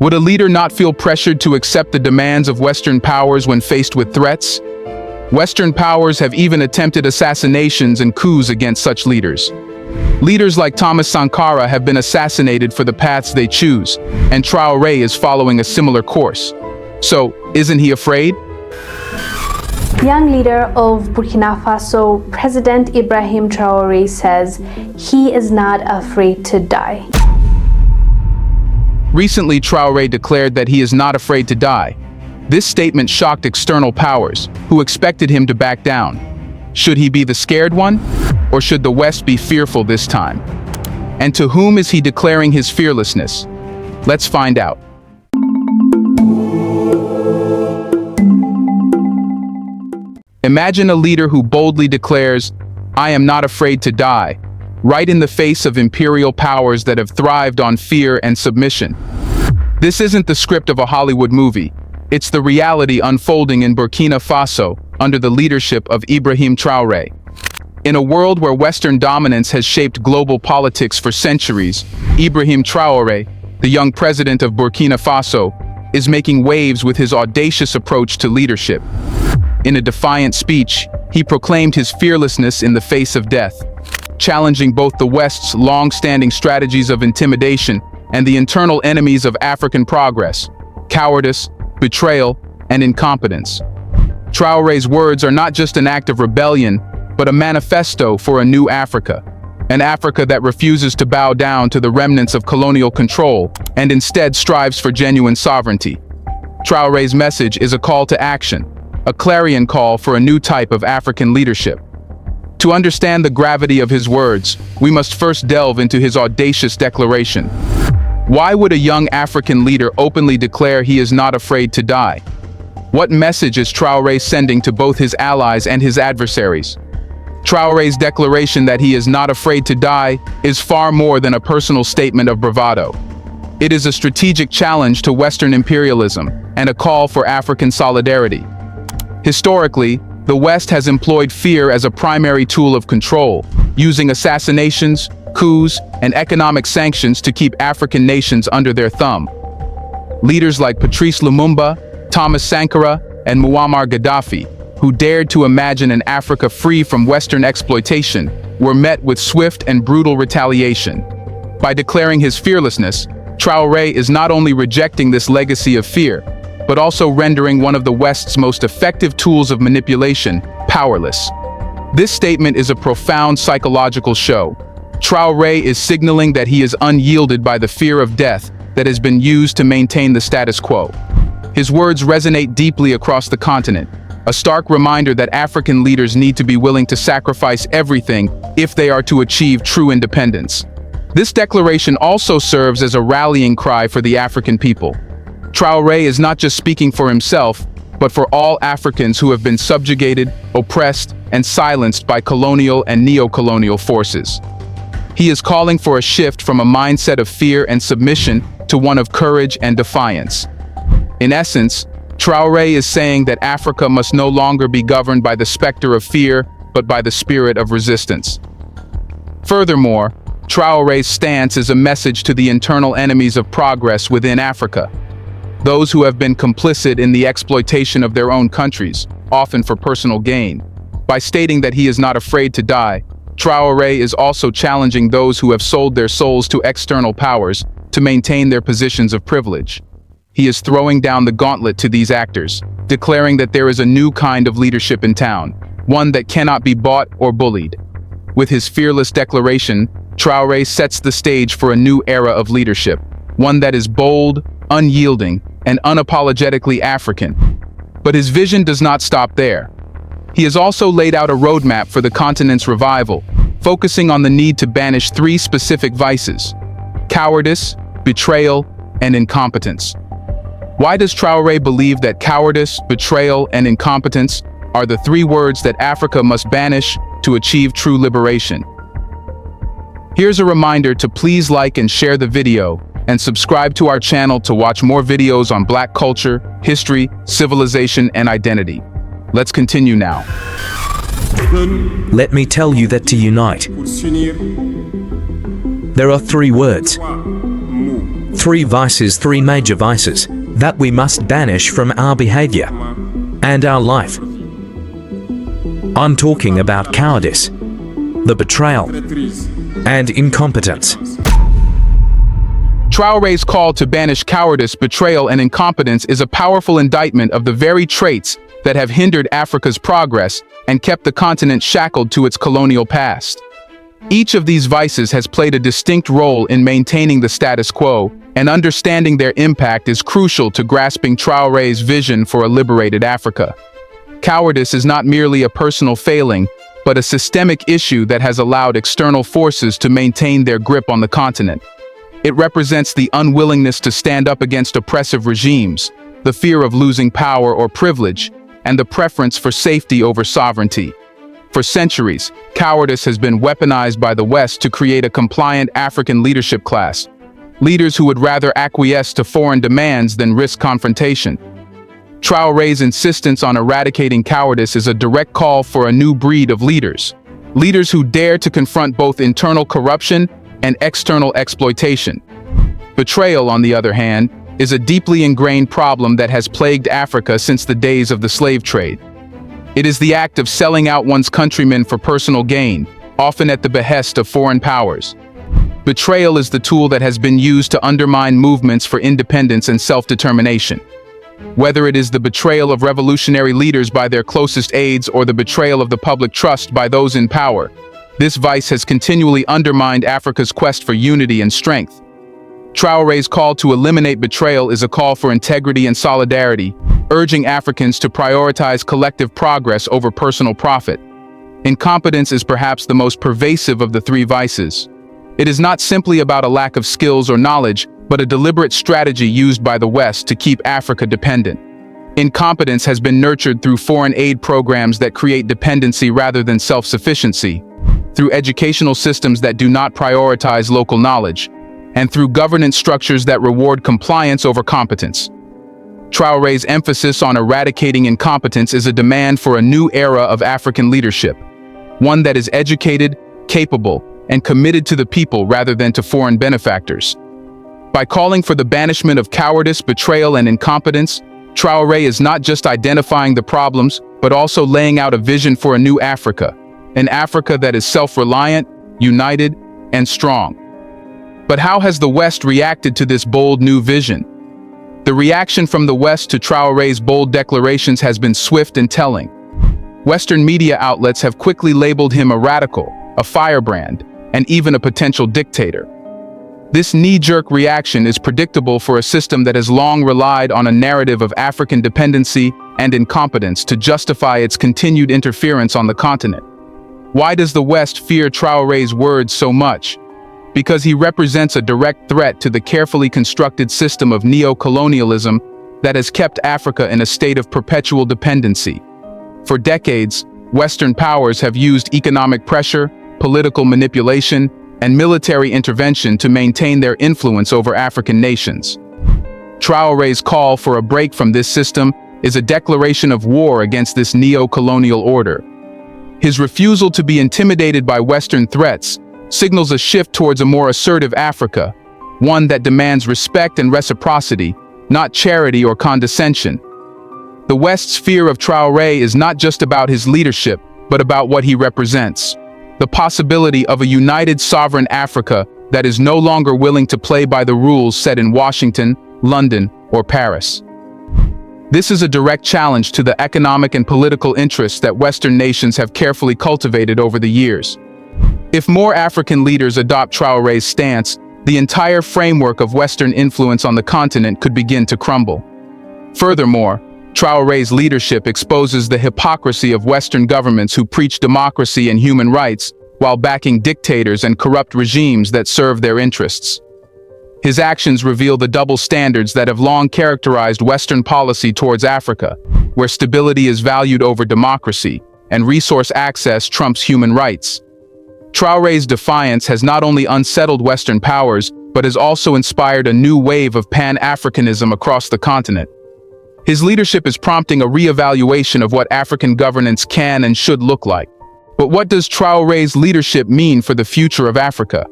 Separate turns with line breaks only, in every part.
Would a leader not feel pressured to accept the demands of Western powers when faced with threats? Western powers have even attempted assassinations and coups against such leaders. Leaders like Thomas Sankara have been assassinated for the paths they choose, and Traoré is following a similar course. So, isn't he afraid?
Young leader of Burkina Faso, President Ibrahim Traore, says he is not afraid to die.
Recently, Traoré declared that he is not afraid to die. This statement shocked external powers, who expected him to back down. Should he be the scared one? Or should the West be fearful this time? And to whom is he declaring his fearlessness? Let's find out. Imagine a leader who boldly declares, "I am not afraid to die," right in the face of imperial powers that have thrived on fear and submission. This isn't the script of a Hollywood movie. It's the reality unfolding in Burkina Faso under the leadership of Ibrahim Traore. In a world where Western dominance has shaped global politics for centuries, Ibrahim Traore, the young president of Burkina Faso, is making waves with his audacious approach to leadership. In a defiant speech, he proclaimed his fearlessness in the face of death, challenging both the West's long-standing strategies of intimidation and the internal enemies of African progress: cowardice, betrayal, and incompetence. Traoré's words are not just an act of rebellion, but a manifesto for a new Africa, an Africa that refuses to bow down to the remnants of colonial control and instead strives for genuine sovereignty. Traoré's message is a call to action, a clarion call for a new type of African leadership. To understand the gravity of his words, we must first delve into his audacious declaration. Why would a young African leader openly declare he is not afraid to die? What message is Traoré sending to both his allies and his adversaries? Traoré's declaration that he is not afraid to die is far more than a personal statement of bravado. It is a strategic challenge to Western imperialism and a call for African solidarity. Historically, the West has employed fear as a primary tool of control, using assassinations, coups, and economic sanctions to keep African nations under their thumb. Leaders like Patrice Lumumba, Thomas Sankara, and Muammar Gaddafi, who dared to imagine an Africa free from Western exploitation, were met with swift and brutal retaliation. By declaring his fearlessness, Traoré is not only rejecting this legacy of fear, but also rendering one of the West's most effective tools of manipulation powerless. This statement is a profound psychological show. Traoré is signaling that he is unyielded by the fear of death that has been used to maintain the status quo. His words resonate deeply across the continent, a stark reminder that African leaders need to be willing to sacrifice everything if they are to achieve true independence. This declaration also serves as a rallying cry for the African people. Traoré is not just speaking for himself, but for all Africans who have been subjugated, oppressed, and silenced by colonial and neo-colonial forces. He is calling for a shift from a mindset of fear and submission to one of courage and defiance. In essence, Traoré is saying that Africa must no longer be governed by the specter of fear, but by the spirit of resistance. Furthermore, Traoré's stance is a message to the internal enemies of progress within Africa, those who have been complicit in the exploitation of their own countries, often for personal gain. By stating that he is not afraid to die, Traoré is also challenging those who have sold their souls to external powers to maintain their positions of privilege. He is throwing down the gauntlet to these actors, declaring that there is a new kind of leadership in town, one that cannot be bought or bullied. With his fearless declaration, Traoré sets the stage for a new era of leadership, one that is bold, unyielding, and unapologetically African. But his vision does not stop there. He has also laid out a roadmap for the continent's revival, focusing on the need to banish three specific vices: cowardice, betrayal, and incompetence. Why does Traoré believe that cowardice, betrayal, and incompetence are the three words that Africa must banish to achieve true liberation? Here's a reminder to please like and share the video, and subscribe to our channel to watch more videos on Black culture, history, civilization, and identity. Let's continue now.
Let me tell you that to unite, there are three words, Three major vices, that we must banish from our behavior and our life. I'm talking about cowardice, the betrayal, and incompetence.
Traoré's call to banish cowardice, betrayal, and incompetence is a powerful indictment of the very traits that have hindered Africa's progress and kept the continent shackled to its colonial past. Each of these vices has played a distinct role in maintaining the status quo, and understanding their impact is crucial to grasping Traoré's vision for a liberated Africa. Cowardice is not merely a personal failing, but a systemic issue that has allowed external forces to maintain their grip on the continent. It represents the unwillingness to stand up against oppressive regimes, the fear of losing power or privilege, and the preference for safety over sovereignty. For centuries, cowardice has been weaponized by the West to create a compliant African leadership class, leaders who would rather acquiesce to foreign demands than risk confrontation. Traoré's insistence on eradicating cowardice is a direct call for a new breed of leaders who dare to confront both internal corruption and external exploitation. Betrayal, on the other hand, is a deeply ingrained problem that has plagued Africa since the days of the slave trade. It is the act of selling out one's countrymen for personal gain, often at the behest of foreign powers. Betrayal is the tool that has been used to undermine movements for independence and self-determination. Whether it is the betrayal of revolutionary leaders by their closest aides or the betrayal of the public trust by those in power, this vice has continually undermined Africa's quest for unity and strength. Traoré's call to eliminate betrayal is a call for integrity and solidarity, urging Africans to prioritize collective progress over personal profit. Incompetence is perhaps the most pervasive of the three vices. It is not simply about a lack of skills or knowledge, but a deliberate strategy used by the West to keep Africa dependent. Incompetence has been nurtured through foreign aid programs that create dependency rather than self-sufficiency, through educational systems that do not prioritize local knowledge, and through governance structures that reward compliance over competence. Traoré's emphasis on eradicating incompetence is a demand for a new era of African leadership, one that is educated, capable, and committed to the people rather than to foreign benefactors. By calling for the banishment of cowardice, betrayal, and incompetence, Traoré is not just identifying the problems, but also laying out a vision for a new Africa, an Africa that is self-reliant, united, and strong. But how has the West reacted to this bold new vision? The reaction from the West to Traoré's bold declarations has been swift and telling. Western media outlets have quickly labeled him a radical, a firebrand, and even a potential dictator. This knee-jerk reaction is predictable for a system that has long relied on a narrative of African dependency and incompetence to justify its continued interference on the continent. Why does the West fear Traoré's words so much? Because he represents a direct threat to the carefully constructed system of neo-colonialism that has kept Africa in a state of perpetual dependency. For decades, Western powers have used economic pressure, political manipulation, and military intervention to maintain their influence over African nations. Traoré's call for a break from this system is a declaration of war against this neo-colonial order. His refusal to be intimidated by Western threats signals a shift towards a more assertive Africa, one that demands respect and reciprocity, not charity or condescension. The West's fear of Traoré is not just about his leadership, but about what he represents: the possibility of a united sovereign Africa that is no longer willing to play by the rules set in Washington, London, or Paris. This is a direct challenge to the economic and political interests that Western nations have carefully cultivated over the years. If more African leaders adopt Traoré's stance, the entire framework of Western influence on the continent could begin to crumble. Furthermore, Traoré's leadership exposes the hypocrisy of Western governments who preach democracy and human rights while backing dictators and corrupt regimes that serve their interests. His actions reveal the double standards that have long characterized Western policy towards Africa, where stability is valued over democracy and resource access trumps human rights. Traoré's defiance has not only unsettled Western powers, but has also inspired a new wave of Pan-Africanism across the continent. His leadership is prompting a re-evaluation of what African governance can and should look like. But what does Traoré's leadership mean for the future of Africa?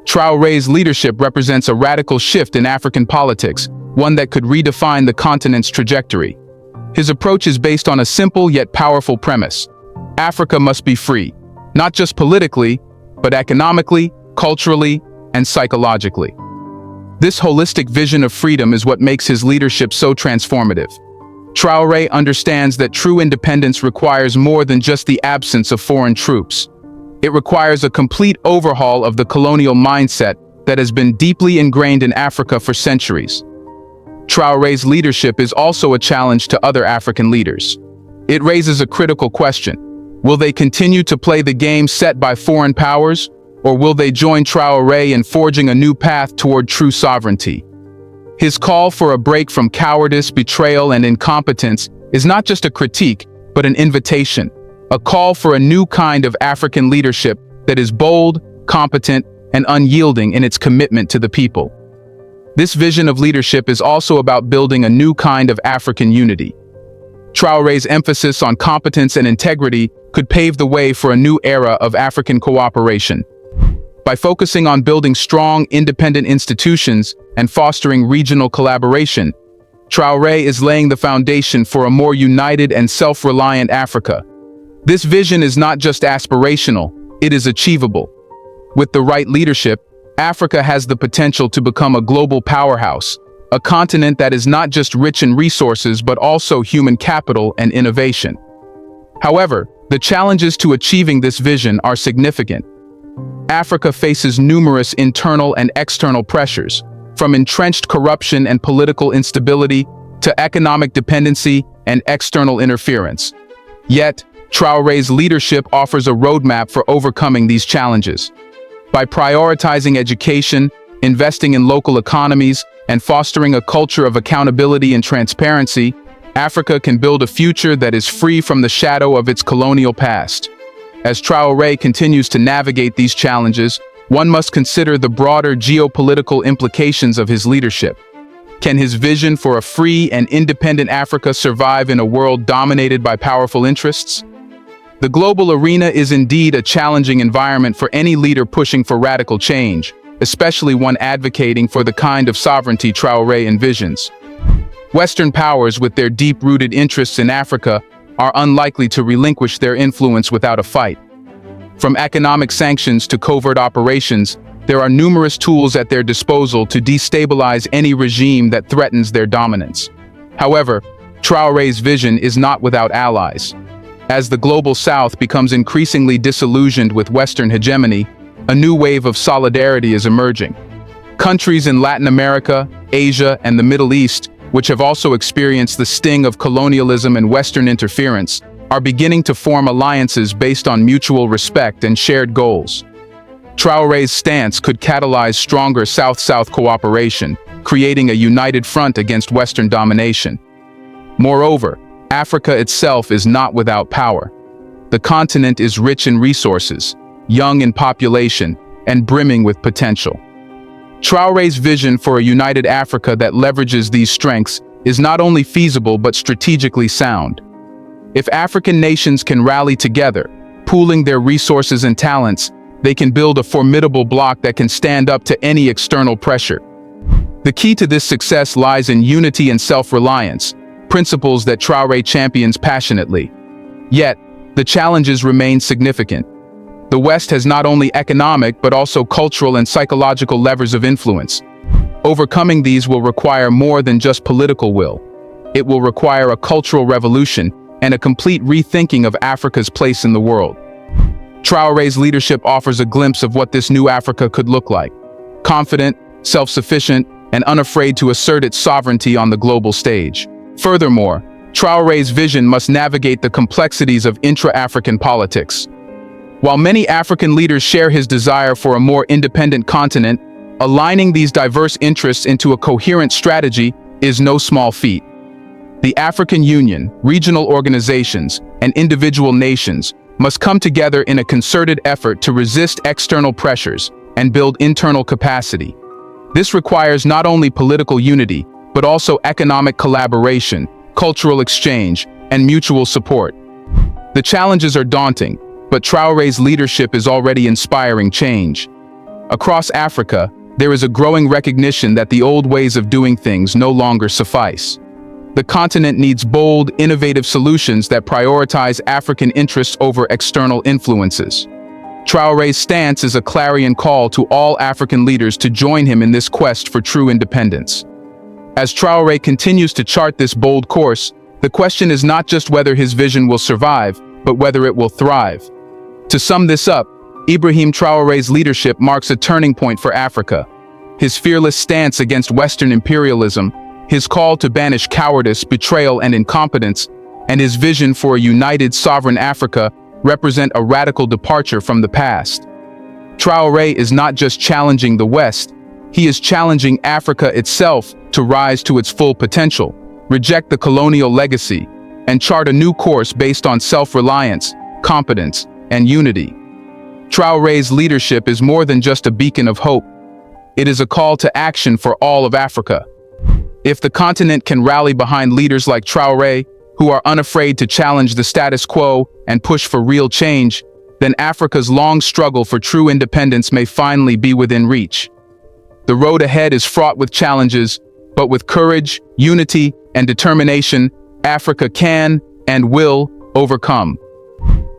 Traoré's leadership represents a radical shift in African politics, one that could redefine the continent's trajectory. His approach is based on a simple yet powerful premise. Africa must be free, not just politically, but economically, culturally, and psychologically. This holistic vision of freedom is what makes his leadership so transformative. Traoré understands that true independence requires more than just the absence of foreign troops. It requires a complete overhaul of the colonial mindset that has been deeply ingrained in Africa for centuries. Traoré's leadership is also a challenge to other African leaders. It raises a critical question. Will they continue to play the game set by foreign powers, or will they join Traoré in forging a new path toward true sovereignty? His call for a break from cowardice, betrayal, and incompetence is not just a critique, but an invitation, a call for a new kind of African leadership that is bold, competent, and unyielding in its commitment to the people. This vision of leadership is also about building a new kind of African unity. Traoré's emphasis on competence and integrity could pave the way for a new era of African cooperation. By focusing on building strong, independent institutions and fostering regional collaboration, Traoré is laying the foundation for a more united and self-reliant Africa. This vision is not just aspirational, it is achievable. With the right leadership, Africa has the potential to become a global powerhouse, a continent that is not just rich in resources but also human capital and innovation. However, the challenges to achieving this vision are significant. Africa faces numerous internal and external pressures, from entrenched corruption and political instability to economic dependency and external interference. Yet, Traoré's leadership offers a roadmap for overcoming these challenges. By prioritizing education, investing in local economies, and fostering a culture of accountability and transparency, Africa can build a future that is free from the shadow of its colonial past. As Traoré continues to navigate these challenges, one must consider the broader geopolitical implications of his leadership. Can his vision for a free and independent Africa survive in a world dominated by powerful interests? The global arena is indeed a challenging environment for any leader pushing for radical change, especially one advocating for the kind of sovereignty Traoré envisions. Western powers, with their deep-rooted interests in Africa, are unlikely to relinquish their influence without a fight. From economic sanctions to covert operations, there are numerous tools at their disposal to destabilize any regime that threatens their dominance. However, Traoré's vision is not without allies. As the global South becomes increasingly disillusioned with Western hegemony, a new wave of solidarity is emerging. Countries in Latin America, Asia, and the Middle East, which have also experienced the sting of colonialism and Western interference, are beginning to form alliances based on mutual respect and shared goals. Traoré's stance could catalyze stronger South-South cooperation, creating a united front against Western domination. Moreover, Africa itself is not without power. The continent is rich in resources, young in population, and brimming with potential. Traoré's vision for a united Africa that leverages these strengths is not only feasible but strategically sound. If African nations can rally together, pooling their resources and talents, they can build a formidable bloc that can stand up to any external pressure. The key to this success lies in unity and self-reliance, principles that Traoré champions passionately. Yet, the challenges remain significant. The West has not only economic but also cultural and psychological levers of influence. Overcoming these will require more than just political will. It will require a cultural revolution and a complete rethinking of Africa's place in the world. Traoré's leadership offers a glimpse of what this new Africa could look like: confident, self-sufficient, and unafraid to assert its sovereignty on the global stage. Furthermore, Traoré's vision must navigate the complexities of intra-African politics. While many African leaders share his desire for a more independent continent, aligning these diverse interests into a coherent strategy is no small feat. The African Union, regional organizations, and individual nations must come together in a concerted effort to resist external pressures and build internal capacity. This requires not only political unity, but also economic collaboration, cultural exchange, and mutual support. The challenges are daunting, but Traoré's leadership is already inspiring change. Across Africa, there is a growing recognition that the old ways of doing things no longer suffice. The continent needs bold, innovative solutions that prioritize African interests over external influences. Traoré's stance is a clarion call to all African leaders to join him in this quest for true independence. As Traoré continues to chart this bold course, the question is not just whether his vision will survive, but whether it will thrive. To sum this up, Ibrahim Traoré's leadership marks a turning point for Africa. His fearless stance against Western imperialism, his call to banish cowardice, betrayal, and incompetence, and his vision for a united, sovereign Africa represent a radical departure from the past. Traoré is not just challenging the West, he is challenging Africa itself to rise to its full potential, reject the colonial legacy, and chart a new course based on self-reliance, competence, and unity. Traoré's leadership is more than just a beacon of hope. It is a call to action for all of Africa. If the continent can rally behind leaders like Traoré, who are unafraid to challenge the status quo and push for real change, then Africa's long struggle for true independence may finally be within reach. The road ahead is fraught with challenges, but with courage, unity, and determination, Africa can and will overcome.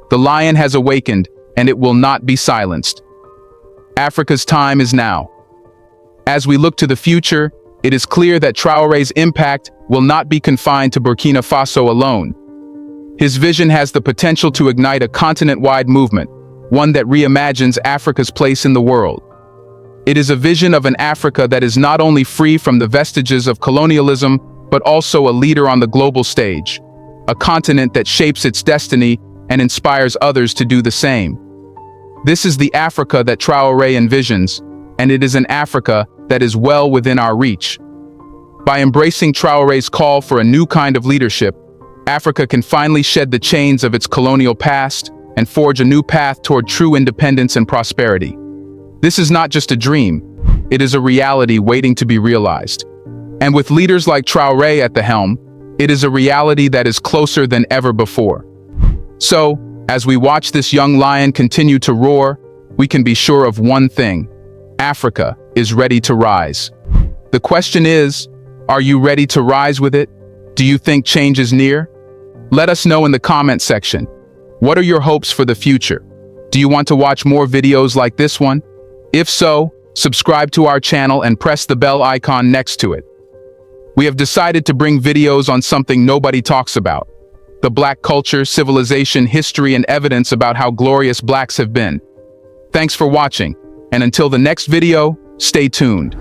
The lion has awakened, and it will not be silenced. Africa's time is now. As we look to the future, it is clear that Traoré's impact will not be confined to Burkina Faso alone. His vision has the potential to ignite a continent-wide movement, one that reimagines Africa's place in the world. It is a vision of an Africa that is not only free from the vestiges of colonialism, but also a leader on the global stage, a continent that shapes its destiny and inspires others to do the same. This is the Africa that Traoré envisions, and it is an Africa that is well within our reach. By embracing Traoré's call for a new kind of leadership, Africa can finally shed the chains of its colonial past and forge a new path toward true independence and prosperity. This is not just a dream, it is a reality waiting to be realized. And with leaders like Traoré at the helm, it is a reality that is closer than ever before. So, as we watch this young lion continue to roar, we can be sure of one thing: Africa is ready to rise. The question is, are you ready to rise with it? Do you think change is near? Let us know in the comment section. What are your hopes for the future? Do you want to watch more videos like this one? If so, subscribe to our channel and press the bell icon next to it. We have decided to bring videos on something nobody talks about: the Black culture, civilization, history, and evidence about how glorious Blacks have been. Thanks for watching, and until the next video, stay tuned.